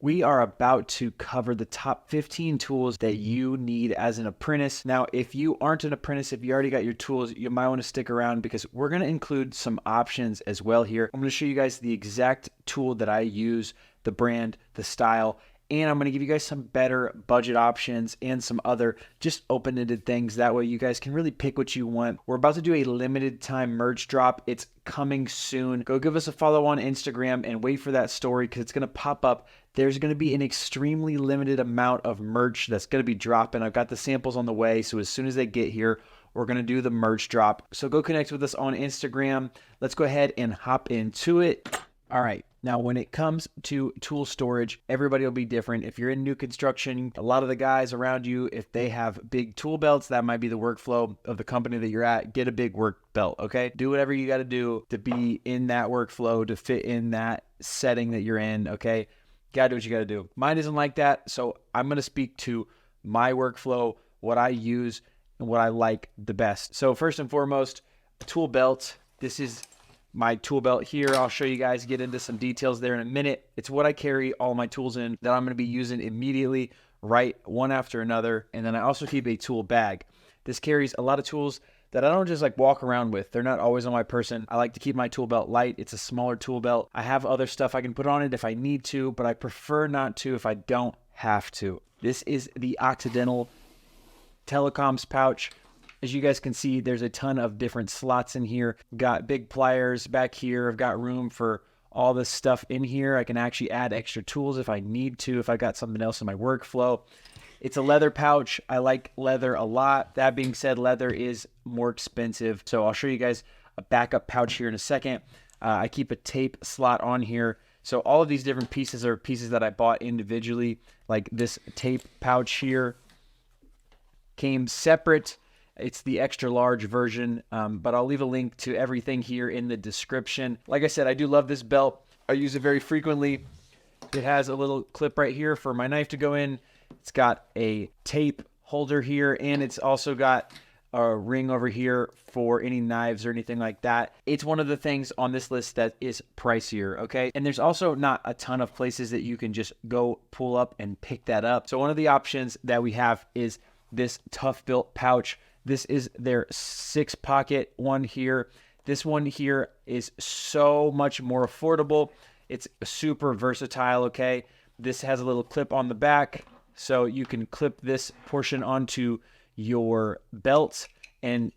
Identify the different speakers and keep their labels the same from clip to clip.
Speaker 1: We are about to cover the top 15 tools that you need as an apprentice. Now, if you aren't an apprentice, if you already got your tools, you might want to stick around because we're going to include some options as well here. I'm going to show you guys the exact tool that I use, the brand, the style, and I'm going to give you guys some better budget options and some other just open-ended things. That way you guys can really pick what you want. We're about to do a limited time merch drop. It's coming soon. Go give us a follow on Instagram and wait for that story because it's going to pop up. There's going to be an extremely limited amount of merch that's going to be dropping. I've got the samples on the way, so as soon as they get here, we're going to do the merch drop. So go connect with us on Instagram. Let's go ahead and hop into it. All right. Now, when it comes to tool storage, everybody will be different. If you're in new construction, a lot of the guys around you, if they have big tool belts, that might be the workflow of the company that you're at. Get a big work belt, okay? Do whatever you got to do to be in that workflow, to fit in that setting that you're in, okay? Got to do what you got to do. Mine isn't like that, so I'm going to speak to my workflow, what I use, and what I like the best. So first and foremost, a tool belt. This is my tool belt here. I'll show you guys, get into some details there in a minute. It's what I carry all my tools in that I'm going to be using immediately, right, one after another. And then I also keep a tool bag. This carries a lot of tools that I don't just like walk around with. They're not always on my person. I like to keep my tool belt light. It's a smaller tool belt. I have other stuff I can put on it if I need to, but I prefer not to if I don't have to. This is the Occidental telecoms pouch. As you guys can see, there's a ton of different slots in here. Got big pliers back here. I've got room for all this stuff in here. I can actually add extra tools if I need to, if I got something else in my workflow. It's a leather pouch. I like leather a lot. That being said, leather is more expensive. So I'll show you guys a backup pouch here in a second. I keep a tape slot on here. So all of these different pieces are pieces that I bought individually. Like this tape pouch here came separate. It's the extra large version, but I'll leave a link to everything here in the description. Like I said, I do love this belt. I use it very frequently. It has a little clip right here for my knife to go in. It's got a tape holder here, and it's also got a ring over here for any knives or anything like that. It's one of the things on this list that is pricier, okay? And there's also not a ton of places that you can just go pull up and pick that up. So one of the options that we have is this Tough Built pouch. This is their 6-pocket one here. This one here is so much more affordable. It's super versatile, okay? This has a little clip on the back, so you can clip this portion onto your belt. And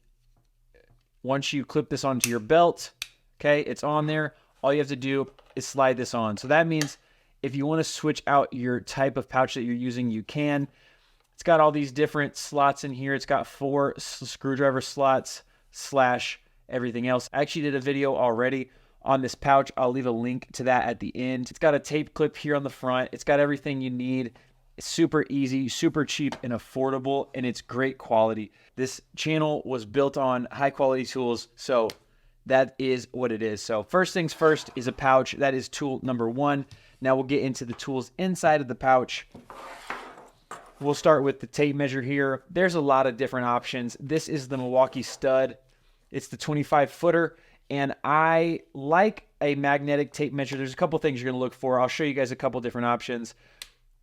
Speaker 1: once you clip this onto your belt, okay, it's on there. All you have to do is slide this on. So that means if you want to switch out your type of pouch that you're using, you can. It's got all these different slots in here. It's got 4 screwdriver slots / everything else. I actually did a video already on this pouch. I'll leave a link to that at the end. It's got a tape clip here on the front. It's got everything you need. It's super easy, super cheap and affordable, and it's great quality. This channel was built on high quality tools, so that is what it is. So first things first is a pouch. That is tool number 1. Now we'll get into the tools inside of the pouch. We'll start with the tape measure here. There's a lot of different options. This is the Milwaukee stud. It's the 25-footer, and I like a magnetic tape measure. There's a couple things you're going to look for. I'll show you guys a couple different options.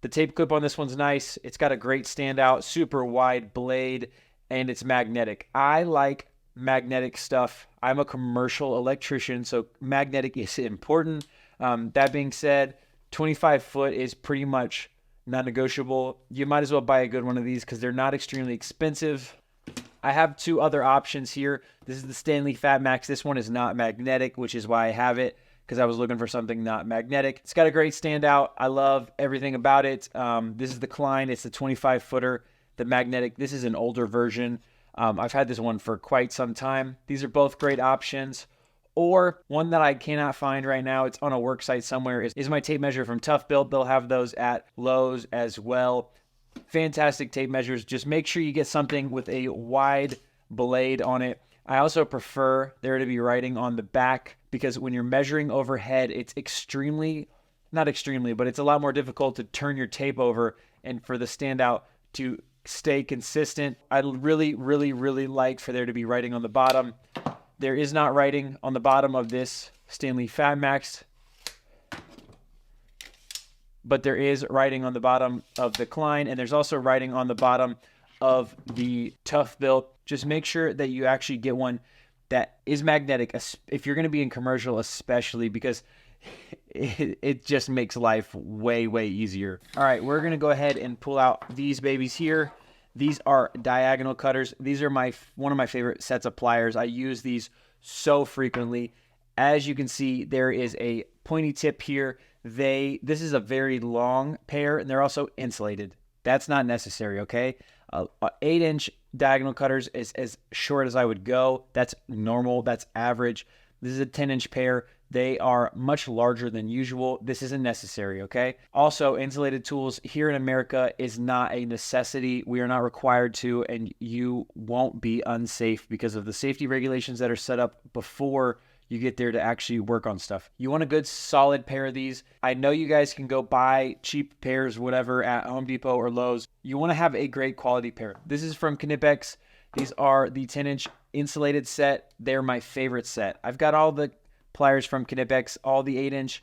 Speaker 1: The tape clip on this one's nice. It's got a great standout, super wide blade, and it's magnetic. I like magnetic stuff. I'm a commercial electrician, so magnetic is important. That being said, 25-foot is pretty much non-negotiable. You might as well buy a good one of these because they're not extremely expensive. I have 2 other options here. This is the Stanley Fat Max. This one is not magnetic, which is why I have it, because I was looking for something not magnetic. It's got a great standout. I love everything about it. This is the Klein. It's the 25-footer, the magnetic. This is an older version. I've had this one for quite some time. These are both great options. Or one that I cannot find right now, it's on a work site somewhere, is my tape measure from Tough Built. They'll have those at Lowe's as well. Fantastic tape measures. Just make sure you get something with a wide blade on it. I also prefer there to be writing on the back because when you're measuring overhead, it's not extremely, but it's a lot more difficult to turn your tape over and for the standout to stay consistent. I'd really, really, really like for there to be writing on the bottom. There is not writing on the bottom of this Stanley Fat Max, but there is writing on the bottom of the Klein, and there's also writing on the bottom of the Tough Built. Just make sure that you actually get one that is magnetic, if you're going to be in commercial especially, because it just makes life way, way easier. All right, we're going to go ahead and pull out these babies here. These are diagonal cutters. These are one of my favorite sets of pliers. I use these so frequently. As you can see, there is a pointy tip here. This is a very long pair, and they're also insulated. That's not necessary, okay? 8-inch diagonal cutters is as short as I would go. That's normal. That's average. This is a 10-inch pair. They are much larger than usual. This isn't necessary, okay? Also, insulated tools here in America is not a necessity. We are not required to, and you won't be unsafe because of the safety regulations that are set up before you get there to actually work on stuff. You want a good solid pair of these. I know you guys can go buy cheap pairs, whatever, at Home Depot or Lowe's. You want to have a great quality pair. This is from Knipex. These are the 10-inch insulated set. They're my favorite set. I've got all the pliers from Knipex, all the 8-inch,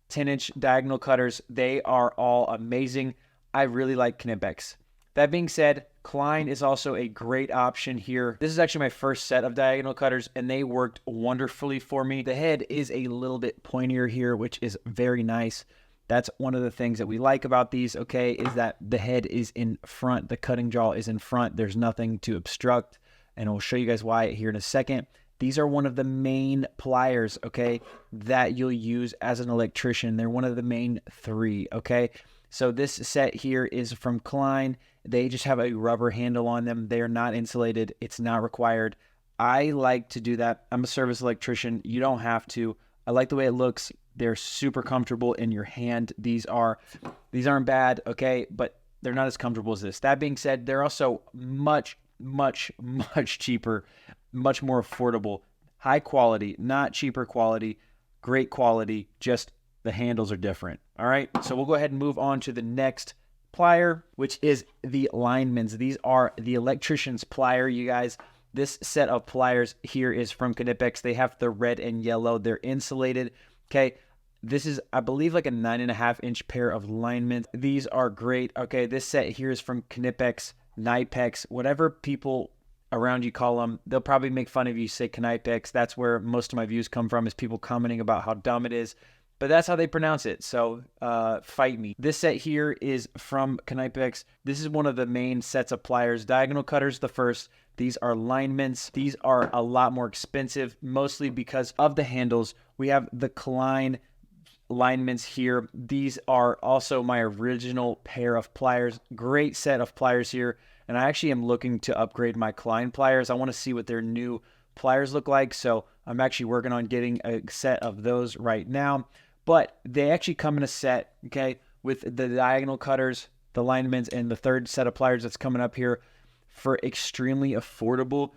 Speaker 1: 10-inch diagonal cutters. They are all amazing. I really like Knipex. That being said, Klein is also a great option here. This is actually my first set of diagonal cutters, and they worked wonderfully for me. The head is a little bit pointier here, which is very nice. That's one of the things that we like about these, okay, is that the head is in front. The cutting jaw is in front. There's nothing to obstruct, and I'll show you guys why here in a second. These are one of the main pliers, okay, that you'll use as an electrician. They're one of the main 3, okay? So this set here is from Klein. They just have a rubber handle on them. They are not insulated. It's not required. I like to do that. I'm a service electrician. You don't have to. I like the way it looks. They're super comfortable in your hand. These aren't bad, okay, but they're not as comfortable as this. That being said, they're also much, much, much cheaper, much more affordable. High quality, not cheaper quality, great quality, just the handles are different. All right, so we'll go ahead and move on to the next plier, which is the linemen's. These are the Electricians plier, you guys. This set of pliers here is from Knipex. They have the red and yellow. They're insulated. Okay, this is, I believe, like a 9.5-inch pair of linemen. These are great. Okay, this set here is from Knipex, Knipex, whatever people around you call them. They'll probably make fun of you, say Knipex. That's where most of my views come from, is people commenting about how dumb it is. But that's how they pronounce it, so fight me. This set here is from Knipex. This is one of the main sets of pliers. Diagonal cutters, the first. These are linemen's. These are a lot more expensive, mostly because of the handles. We have the Klein linemen's here. These are also my original pair of pliers. Great set of pliers here. And I actually am looking to upgrade my Klein pliers. I want to see what their new pliers look like, so I'm actually working on getting a set of those right now. But they actually come in a set, okay, with the diagonal cutters, the linemen's, and the third set of pliers that's coming up here for extremely affordable.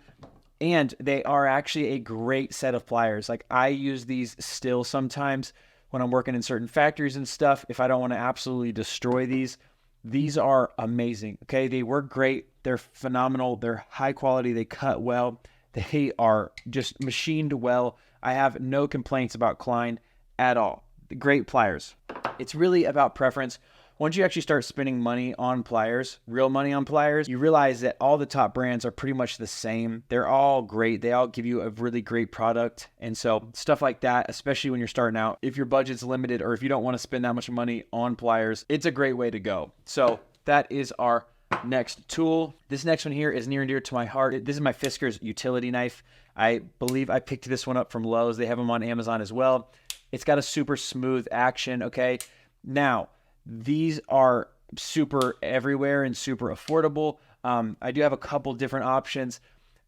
Speaker 1: And they are actually a great set of pliers. Like, I use these still sometimes when I'm working in certain factories and stuff. If I don't want to absolutely destroy these are amazing, okay? They work great. They're phenomenal. They're high quality. They cut well. They are just machined well. I have no complaints about Klein at all. Great pliers. It's really about preference. Once you actually start spending money on pliers, real money on pliers, you realize that all the top brands are pretty much the same. They're all great. They all give you a really great product. And so stuff like that, especially when you're starting out, if your budget's limited or if you don't want to spend that much money on pliers, it's a great way to go. So that is our next tool. This next one here is near and dear to my heart. This is my Fisker's utility knife. I believe I picked this one up from Lowe's. They have them on Amazon as well. It's got a super smooth action, okay? Now, these are super everywhere and super affordable. I do have a couple different options.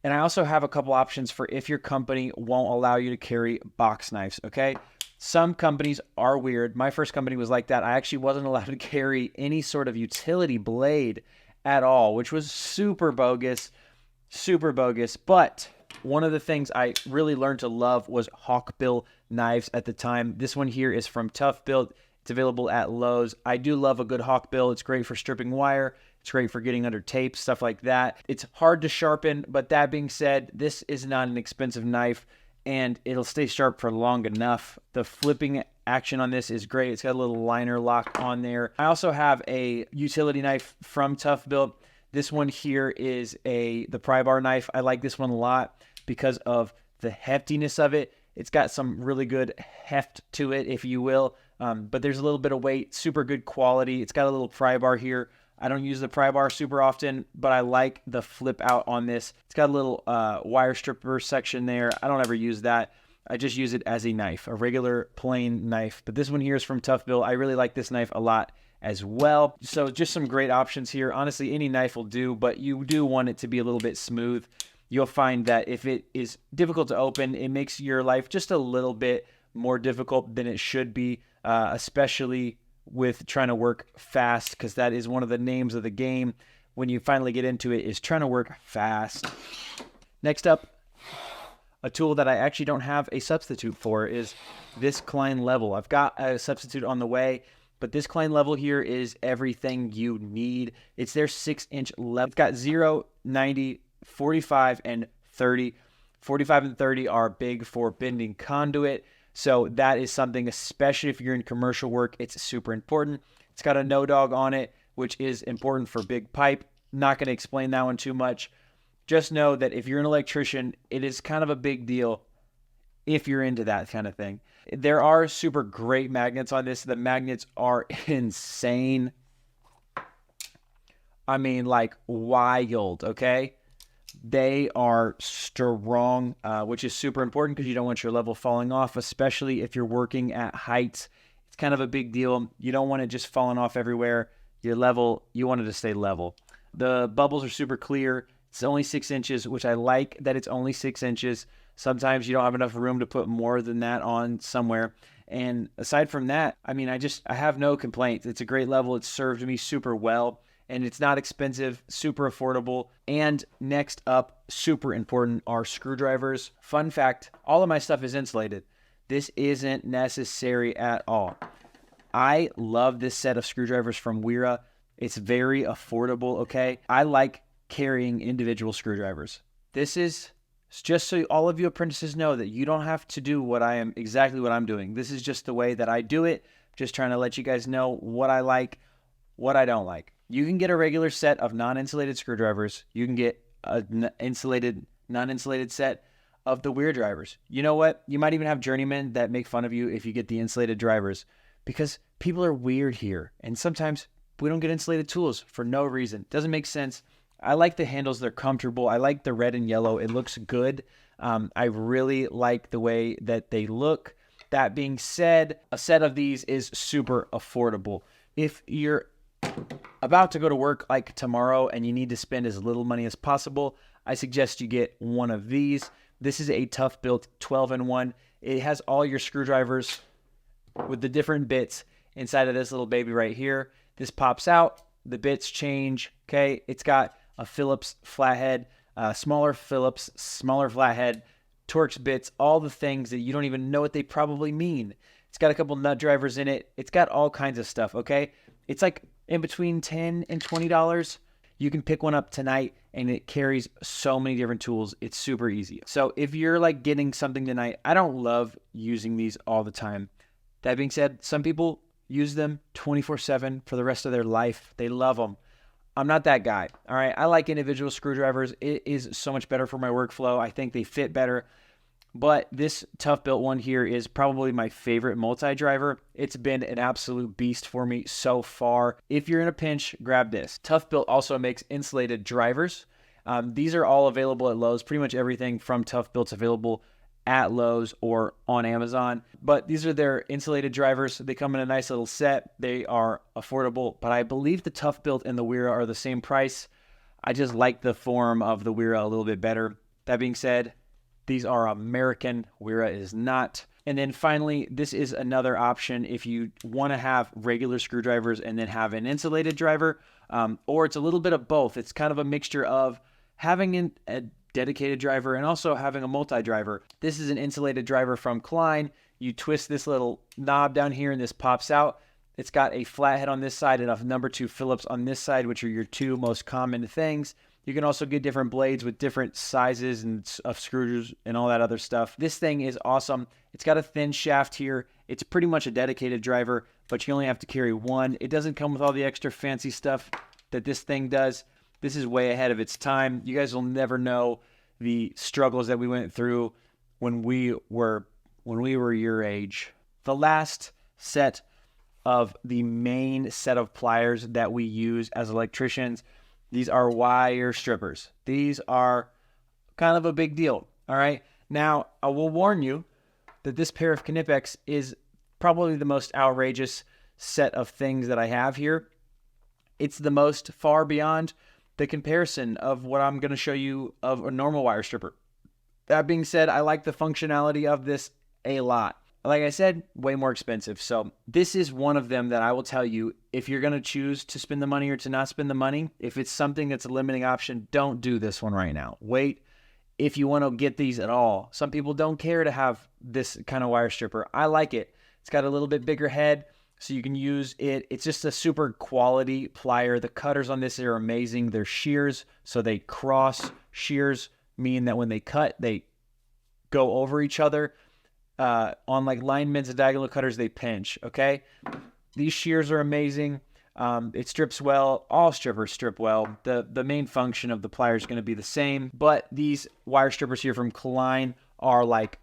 Speaker 1: And I also have a couple options for if your company won't allow you to carry box knives, okay? Some companies are weird. My first company was like that. I actually wasn't allowed to carry any sort of utility blade at all, which was super bogus, But one of the things I really learned to love was hawkbill knives at the time. This one here is from Tough Built. It's available at Lowe's. I do love a good hawkbill. It's great for stripping wire. It's great for getting under tape, stuff like that. It's hard to sharpen, but that being said, this is not an expensive knife, and it'll stay sharp for long enough. The flipping action on this is great. It's got a little liner lock on there. I also have a utility knife from Tough Built. This one here is the pry bar knife. I like this one a lot because of the heftiness of it. It's got some really good heft to it, if you will, but there's a little bit of weight, super good quality. It's got a little pry bar here. I don't use the pry bar super often, but I like the flip out on this. It's got a little wire stripper section there. I don't ever use that. I just use it as a knife, a regular plain knife. But this one here is from Tough Built. I really like this knife a lot as well. So just some great options here. Honestly, any knife will do, but you do want it to be a little bit smooth. You'll find that if it is difficult to open, it makes your life just a little bit more difficult than it should be, especially with trying to work fast, because that is one of the names of the game when you finally get into it, is trying to work fast. Next up, a tool that I actually don't have a substitute for is this Klein level. I've got a substitute on the way, but this Klein level here is everything you need. It's their 6-inch level. It's got 0, 90, 45, and 30. 45 and 30 are big for bending conduit. So that is something, especially if you're in commercial work, it's super important. It's got a no dog on it, which is important for big pipe. Not going to explain that one too much. Just know that if you're an electrician, it is kind of a big deal if you're into that kind of thing. There are super great magnets on this. The magnets are insane. I mean, like wild, okay? They are strong, which is super important because you don't want your level falling off, especially if you're working at heights. It's kind of a big deal. You don't want it just falling off everywhere. Your level, you want it to stay level. The bubbles are super clear. It's only 6 inches, which I like that it's only 6 inches. Sometimes you don't have enough room to put more than that on somewhere. And aside from that, I mean, I have no complaints. It's a great level. It's served me super well. And it's not expensive, super affordable. And next up, super important, are screwdrivers. Fun fact, all of my stuff is insulated. This isn't necessary at all. I love this set of screwdrivers from Wera. It's very affordable, okay? I like carrying individual screwdrivers. This is just so all of you apprentices know that you don't have to do exactly what I'm doing. This is just the way that I do it. Just trying to let you guys know what I like, what I don't like. You can get a regular set of non-insulated screwdrivers. You can get an insulated, non-insulated set of the Wera drivers. You know what? You might even have journeymen that make fun of you if you get the insulated drivers, because people are weird here. And sometimes we don't get insulated tools for no reason. Doesn't make sense. I like the handles. They're comfortable. I like the red and yellow. It looks good. I really like the way that they look. That being said, a set of these is super affordable. If you're about to go to work like tomorrow and you need to spend as little money as possible, I suggest you get one of these. This is a Tough Built 12-in-1. It has all your screwdrivers with the different bits inside of this little baby right here. This pops out, the bits change, okay? It's got a Phillips flathead, smaller Phillips, smaller flathead, Torx bits, all the things that you don't even know what they probably mean. It's got a couple nut drivers in it. It's got all kinds of stuff, okay? It's like in between $10 and $20. You can pick one up tonight and it carries so many different tools. It's super easy. So if you're like getting something tonight, I don't love using these all the time. That being said, some people use them 24/7 for the rest of their life. They love them. I'm not that guy. All right. I like individual screwdrivers. It is so much better for my workflow. I think they fit better. But this Tough Built one here is probably my favorite multi-driver. It's been an absolute beast for me so far. If you're in a pinch, grab this. Tough Built also makes insulated drivers. These are all available at Lowe's. Pretty much everything from Tough Built's available at Lowe's or on Amazon. But these are their insulated drivers. They come in a nice little set. They are affordable, but I believe the Tough Built and the Wera are the same price. I just like the form of the Wera a little bit better. That being said, these are American. Wera is not. And then finally, this is another option if you want to have regular screwdrivers and then have an insulated driver, or it's a little bit of both. It's kind of a mixture of having a dedicated driver and also having a multi-driver. This is an insulated driver from Klein. You twist this little knob down here and this pops out. It's got a flathead on this side and a number 2 Phillips on this side, which are your two most common things. You can also get different blades with different sizes and of screws and all that other stuff. This thing is awesome. It's got a thin shaft here It's pretty much a dedicated driver, but you only have to carry one. It doesn't come with all the extra fancy stuff that this thing does. This is way ahead of its time. You guys will never know the struggles that we went through when we were your age. The last set of the main set of pliers that we use as electricians, these are wire strippers. These are kind of a big deal, all right? Now, I will warn you that this pair of Knipex is probably the most outrageous set of things that I have here. It's the most far beyond the comparison of what I'm going to show you of a normal wire stripper. That being said, I like the functionality of this a lot. Like I said, way more expensive. So this is one of them that I will tell you, if you're going to choose to spend the money or to not spend the money, if it's something that's a limiting option, don't do this one right now. Wait if you want to get these at all. Some people don't care to have this kind of wire stripper. I like it. It's got a little bit bigger head, so you can use it. It's just a super quality plier. The cutters on this are amazing. They're shears, so they cross. Shears mean that when they cut, they go over each other. On like linemen's and diagonal cutters, they pinch, okay? These shears are amazing. It strips well. All strippers strip well. The main function of the plier is going to be the same, but these wire strippers here from Klein are like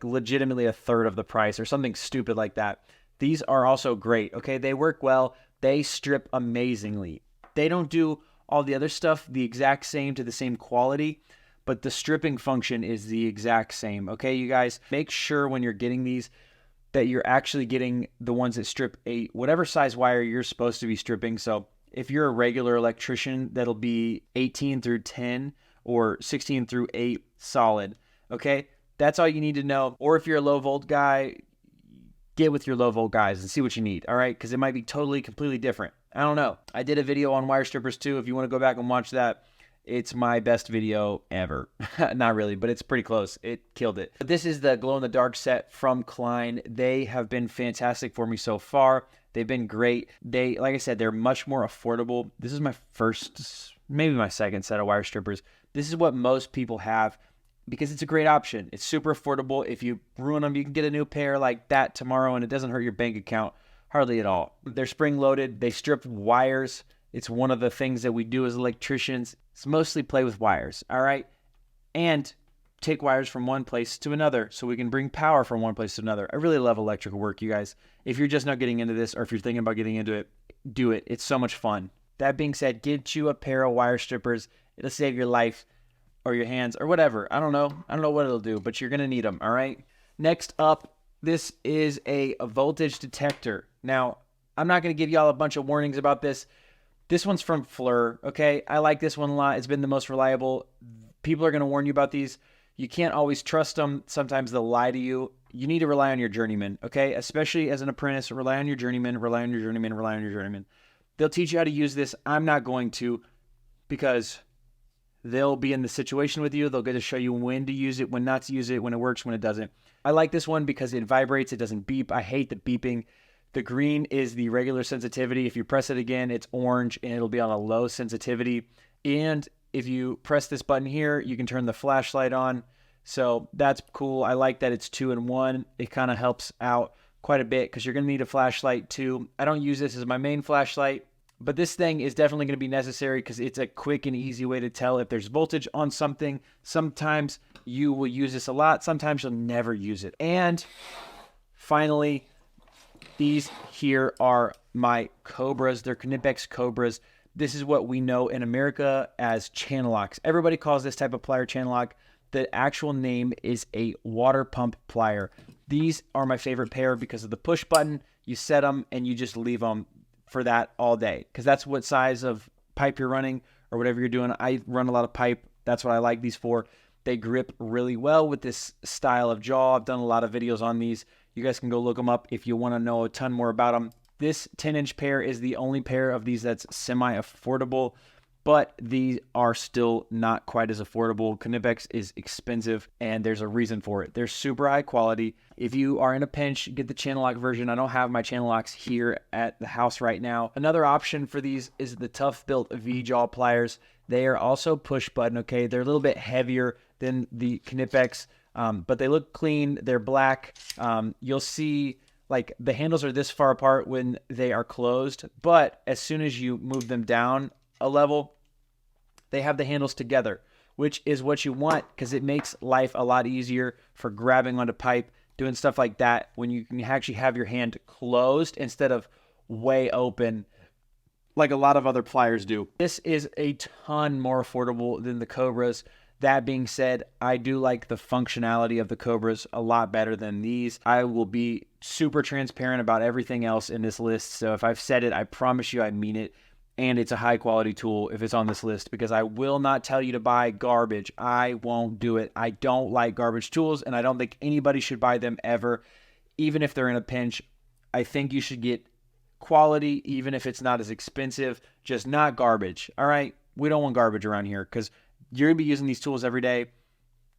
Speaker 1: legitimately a third of the price or something stupid like that. These are also great, okay? They work well. They strip amazingly. They don't do all the other stuff the exact same to the same quality, but the stripping function is the exact same, okay, you guys? Make sure when you're getting these that you're actually getting the ones that strip whatever size wire you're supposed to be stripping. So if you're a regular electrician, that'll be 18 through 10 or 16 through 8 solid, okay? That's all you need to know. Or if you're a low volt guy, get with your low volt guys and see what you need, all right? Because it might be completely different. I don't know. I did a video on wire strippers too. If you want to go back and watch that, it's my best video ever. Not really, but it's pretty close. It killed it. But this is the glow-in-the-dark set from Klein. They have been fantastic for me so far. They've been great. Like I said, they're much more affordable. This is my first, maybe my second set of wire strippers. This is what most people have because it's a great option. It's super affordable. If you ruin them, you can get a new pair like that tomorrow, and it doesn't hurt your bank account hardly at all. They're spring-loaded. They strip wires. It's one of the things that we do as electricians. It's mostly play with wires, all right? And take wires from one place to another so we can bring power from one place to another. I really love electrical work, you guys. If you're just not getting into this or if you're thinking about getting into it, do it. It's so much fun. That being said, get you a pair of wire strippers. It'll save your life or your hands or whatever. I don't know what it'll do, but you're going to need them, all right? Next up, this is a voltage detector. Now, I'm not going to give y'all a bunch of warnings about this. This one's from Fleur, okay? I like this one a lot. It's been the most reliable. People are going to warn you about these. You can't always trust them. Sometimes they'll lie to you. You need to rely on your journeyman, okay? Especially as an apprentice, rely on your journeyman, rely on your journeyman, rely on your journeyman. They'll teach you how to use this. I'm not going to because they'll be in the situation with you. They'll get to show you when to use it, when not to use it, when it works, when it doesn't. I like this one because it vibrates. It doesn't beep. I hate the beeping. The green is the regular sensitivity. If you press it again, it's orange and it'll be on a low sensitivity. And if you press this button here, you can turn the flashlight on. So that's cool. I like that it's 2-in-1. It kind of helps out quite a bit because you're going to need a flashlight too. I don't use this as my main flashlight, but this thing is definitely going to be necessary because it's a quick and easy way to tell if there's voltage on something. Sometimes you will use this a lot. Sometimes you'll never use it. And finally, these here are my Cobras. They're Knipex Cobras. This is what we know in America as channel locks. Everybody calls this type of plier channel lock. The actual name is a water pump plier. These are my favorite pair because of the push button. You set them and you just leave them for that all day because that's what size of pipe you're running or whatever you're doing. I run a lot of pipe. That's what I like these for. They grip really well with this style of jaw. I've done a lot of videos on these. You guys can go look them up if you want to know a ton more about them. This 10-inch pair is the only pair of these that's semi-affordable, but these are still not quite as affordable. Knipex is expensive, and there's a reason for it. They're super high quality. If you are in a pinch, get the channel lock version. I don't have my channel locks here at the house right now. Another option for these is the Tough Built V-Jaw pliers. They are also push button, okay? They're a little bit heavier than the Knipex. but they look clean. They're black. You'll see like the handles are this far apart when they are closed, but as soon as you move them down a level, they have the handles together, which is what you want because it makes life a lot easier for grabbing onto pipe, doing stuff like that when you can actually have your hand closed instead of way open like a lot of other pliers do. This is a ton more affordable than the Cobras. That being said, I do like the functionality of the Cobras a lot better than these. I will be super transparent about everything else in this list. So if I've said it, I promise you I mean it. And it's a high quality tool if it's on this list, because I will not tell you to buy garbage. I won't do it. I don't like garbage tools, and I don't think anybody should buy them ever, even if they're in a pinch. I think you should get quality, even if it's not as expensive, just not garbage. All right? We don't want garbage around here because you're going to be using these tools every day.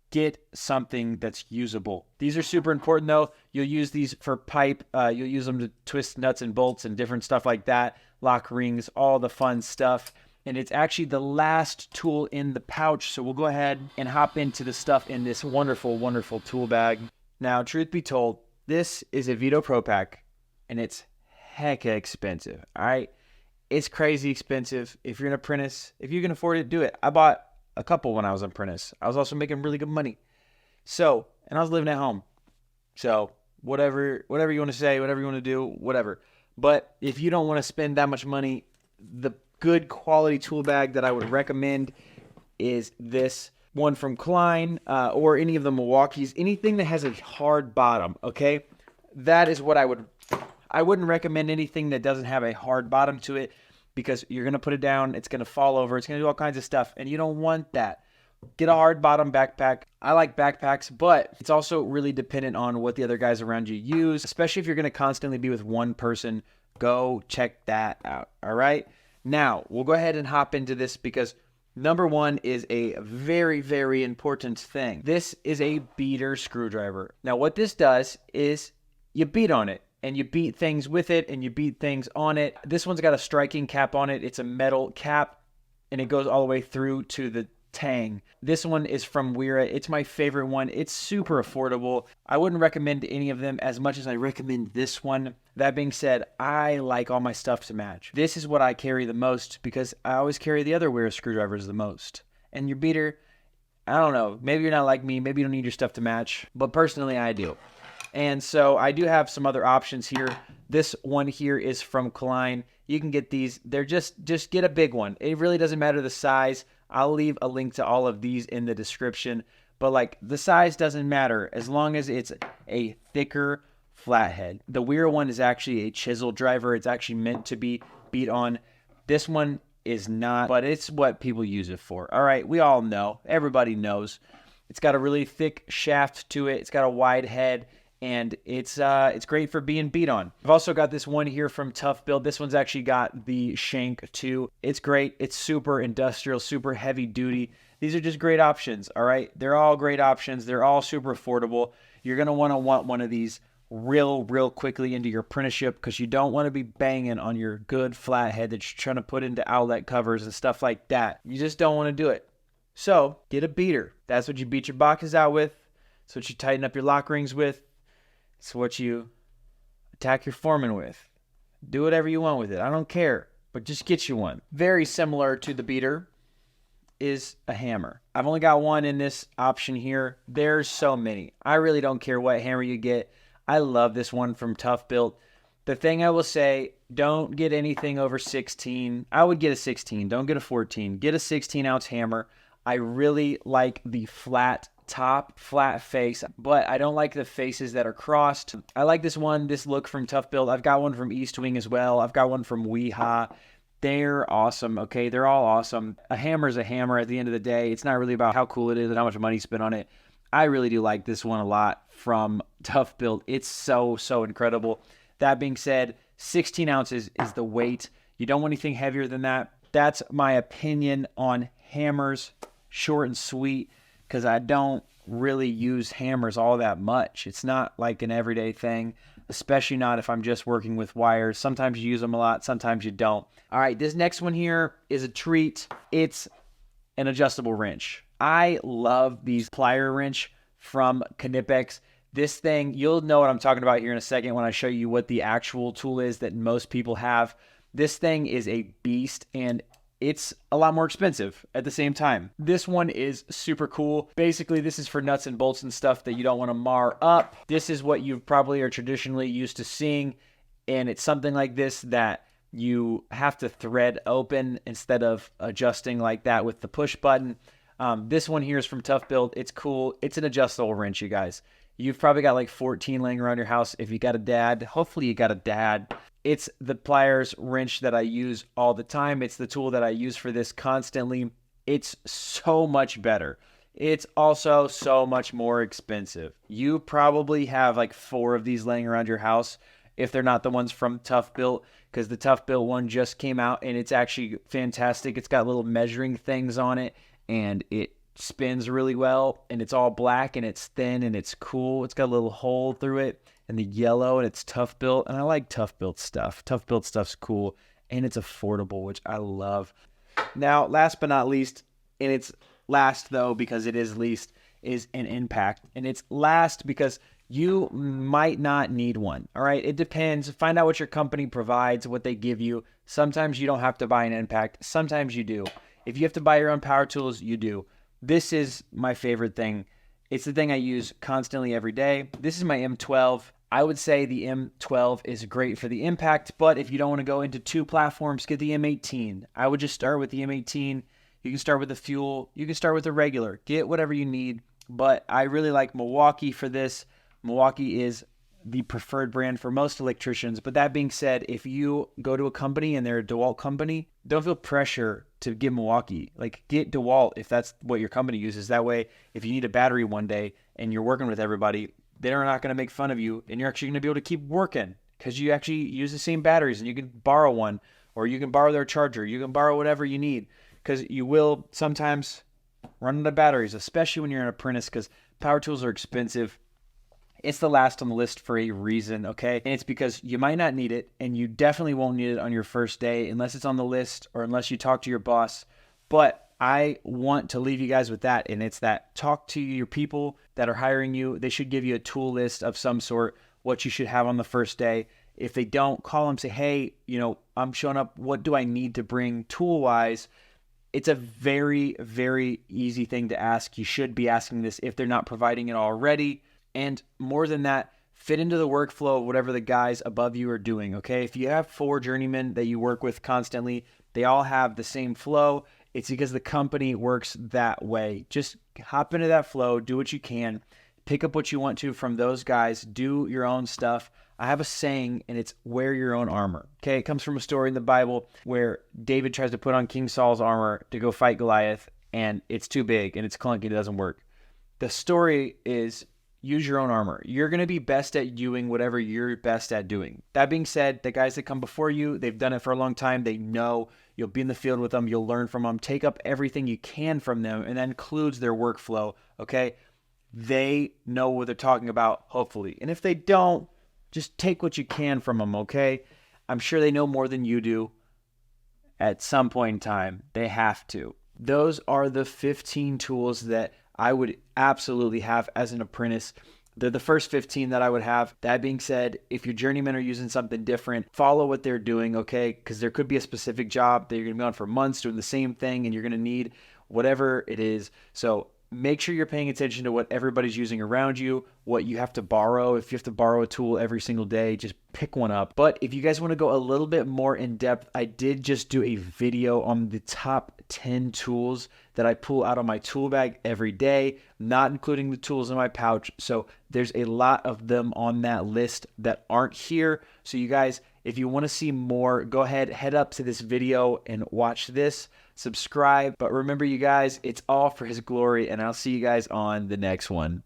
Speaker 1: Get something that's usable. These are super important, though. You'll use these for pipe. You'll use them to twist nuts and bolts and different stuff like that. Lock rings, all the fun stuff. And it's actually the last tool in the pouch. So we'll go ahead and hop into the stuff in this wonderful, wonderful tool bag. Now, truth be told, this is a Vito Pro Pack, and it's hecka expensive. All right? It's crazy expensive. If you're an apprentice, if you can afford it, do it. I bought a couple when I was an apprentice. I was also making really good money. So, and I was living at home. So, whatever you want to say, whatever you want to do, whatever. But if you don't want to spend that much money, the good quality tool bag that I would recommend is this one from Klein or any of the Milwaukees. Anything that has a hard bottom, okay? That is what I wouldn't recommend anything that doesn't have a hard bottom to it, because you're going to put it down, it's going to fall over, it's going to do all kinds of stuff, and you don't want that. Get a hard bottom backpack. I like backpacks, but it's also really dependent on what the other guys around you use, especially if you're going to constantly be with one person. Go check that out, all right? Now, we'll go ahead and hop into this because number one is a very, very important thing. This is a beater screwdriver. Now, what this does is you beat on it, and you beat things with it, and you beat things on it. This one's got a striking cap on it. It's a metal cap, and it goes all the way through to the tang. This one is from Wera. It's my favorite one. It's super affordable. I wouldn't recommend any of them as much as I recommend this one. That being said, I like all my stuff to match. This is what I carry the most because I always carry the other Wera screwdrivers the most. And your beater, I don't know. Maybe you're not like me. Maybe you don't need your stuff to match. But personally, I do. And so I do have some other options here. This one here is from Klein. You can get these. They're just get a big one. It really doesn't matter the size. I'll leave a link to all of these in the description. But like the size doesn't matter as long as it's a thicker flathead. The Wera one is actually a chisel driver. It's actually meant to be beat on. This one is not, but it's what people use it for. All right, we all know. Everybody knows. It's got a really thick shaft to it. It's got a wide head. And it's great for being beat on. I've also got this one here from Tough Build. This one's actually got the shank too. It's great. It's super industrial, super heavy duty. These are just great options, all right? They're all great options. They're all super affordable. You're going to want one of these real quickly into your apprenticeship because you don't want to be banging on your good flathead that you're trying to put into outlet covers and stuff like that. You just don't want to do it. So get a beater. That's what you beat your boxes out with. That's what you tighten up your lock rings with. It's what you attack your foreman with. Do whatever you want with it. I don't care, but just get you one. Very similar to the beater is a hammer. I've only got one in this option here. There's so many. I really don't care what hammer you get. I love this one from Tough Built. The thing I will say, don't get anything over 16. I would get a 16. Don't get a 14. Get a 16-ounce hammer. I really like the flat top, flat face, but I don't like the faces that are crossed. I like this look from Tough Build. I've got one from East Wing as well. I've got one from Weehaw. They're awesome, okay? They're all awesome. A hammer is a hammer at the end of the day. It's not really about how cool it is and how much money you spend on it. I really do like this one a lot from Tough Build. It's so incredible. That being said, 16 ounces is the weight. You don't want anything heavier than that. That's my opinion on hammers. Short and sweet. Because I don't really use hammers all that much. It's not like an everyday thing, especially not if I'm just working with wires. Sometimes you use them a lot, sometimes you don't. All right, this next one here is a treat. It's an adjustable wrench. I love these plier wrench from Knipex. This thing, you'll know what I'm talking about here in a second when I show you what the actual tool is that most people have. This thing is a beast, and it's a lot more expensive at the same time. This one is super cool. Basically, this is for nuts and bolts and stuff that you don't want to mar up. This is what you probably are traditionally used to seeing, and it's something like this that you have to thread open instead of adjusting like that with the push button. This one here is from Tough Built. It's cool. It's an adjustable wrench, you guys. You've probably got like 14 laying around your house. If you got a dad, hopefully you got a dad. It's the Pliers wrench that I use all the time. It's the tool that I use for this constantly. It's so much better. It's also so much more expensive. You probably have like 4 of these laying around your house if they're not the ones from Tough Built, because the Tough Built one just came out and it's actually fantastic. It's got little measuring things on it and it spins really well, and it's all black and it's thin and it's cool. It's got a little hole through it and the yellow, and it's Tough Built, and I like Tough Built stuff. Tough Built stuff's cool and it's affordable, which I love. Now, last but not least, and it's last though because it is least, is an Impact. And it's last because you might not need one. All right, it depends. Find out what your company provides, what they give you. Sometimes you don't have to buy an Impact. Sometimes you do. If you have to buy your own power tools, you do. This is my favorite thing. It's the thing I use constantly every day. This is my M12. I would say the M12 is great for the Impact, but if you don't want to go into 2 platforms, get the M18. I would just start with the M18. You can start with the fuel. You can start with the regular. Get whatever you need, but I really like Milwaukee for this. Milwaukee is the preferred brand for most electricians. But that being said, if you go to a company and they're a DeWalt company, don't feel pressure to get Milwaukee. Like, get DeWalt if that's what your company uses. That way, if you need a battery one day and you're working with everybody, they're not going to make fun of you, and you're actually going to be able to keep working because you actually use the same batteries, and you can borrow one, or you can borrow their charger. You can borrow whatever you need, because you will sometimes run out of batteries, especially when you're an apprentice, because power tools are expensive. It's the last on the list for a reason, okay? And it's because you might not need it, and you definitely won't need it on your first day unless it's on the list or unless you talk to your boss. But I want to leave you guys with that, and it's that talk to your people that are hiring you. They should give you a tool list of some sort, what you should have on the first day. If they don't, call them, say, hey, I'm showing up. What do I need to bring tool-wise? It's a very, very easy thing to ask. You should be asking this if they're not providing it already. And more than that, fit into the workflow of whatever the guys above you are doing, okay? If you have 4 journeymen that you work with constantly, they all have the same flow. It's because the company works that way. Just hop into that flow, do what you can, pick up what you want to from those guys, do your own stuff. I have a saying, and it's wear your own armor, okay? It comes from a story in the Bible where David tries to put on King Saul's armor to go fight Goliath, and it's too big, and it's clunky, it doesn't work. The story is, use your own armor. You're going to be best at doing whatever you're best at doing. That being said, the guys that come before you, they've done it for a long time. They know. You'll be in the field with them. You'll learn from them. Take up everything you can from them, and that includes their workflow, okay? They know what they're talking about, hopefully. And if they don't, just take what you can from them, okay? I'm sure they know more than you do at some point in time. They have to. Those are the 15 tools that I would absolutely have as an apprentice. They're the first 15 that I would have. That being said, if your journeymen are using something different, follow what they're doing, okay? Because there could be a specific job that you're going to be on for months doing the same thing, and you're going to need whatever it is. So make sure you're paying attention to what everybody's using around you, what you have to borrow. If you have to borrow a tool every single day, just pick one up. But if you guys want to go a little bit more in depth, I did just do a video on the top 10 tools that I pull out of my tool bag every day, not including the tools in my pouch. So there's a lot of them on that list that aren't here. So you guys, if you want to see more, go ahead, head up to this video and watch this. Subscribe. But remember, you guys, it's all for His glory, and I'll see you guys on the next one.